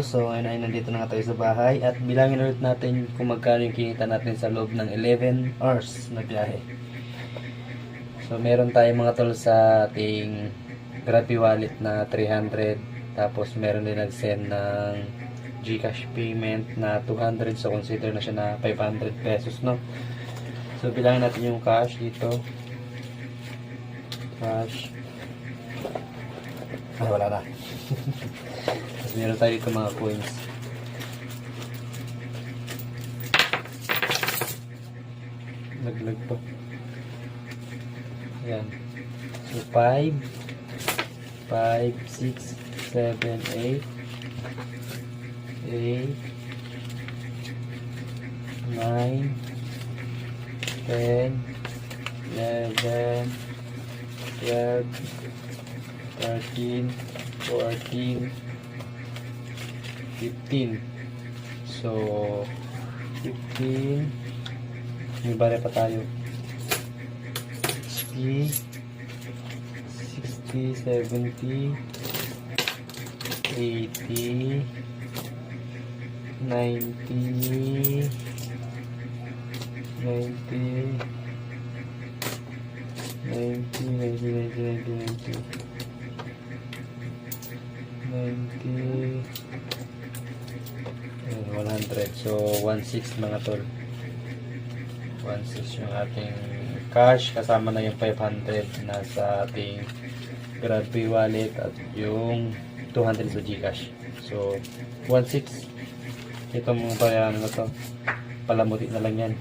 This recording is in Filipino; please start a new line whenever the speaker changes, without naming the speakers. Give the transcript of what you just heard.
So ngayon ay nandito na nga tayo sa bahay at bilangin ulit natin kung magkano yung kinita natin sa loob ng 11 hours na biyahe. So meron tayong mga tol sa ating Grabby wallet na 300, tapos meron din nag-send ng GCash payment na 200, so consider na siya na 500 pesos, no? So bilangin natin yung cash dito. Cash. Ay, wala na. Tapos meron tayo dito mga coins. Laglag pa. Ayan. So 5, 6, 7, 8, 9, 10, 11, 12, 13, 14, 15. So 15. May bare pa tayo. 60, 70, 80, 90, 100. So 1.6 mga tol. 1.6 yung ating cash, kasama na yung 500 na sa ating Grabby wallet at yung 200 sa GCash. So 1.6. Ito mo pa yan, ano to, palamuti na lang yan.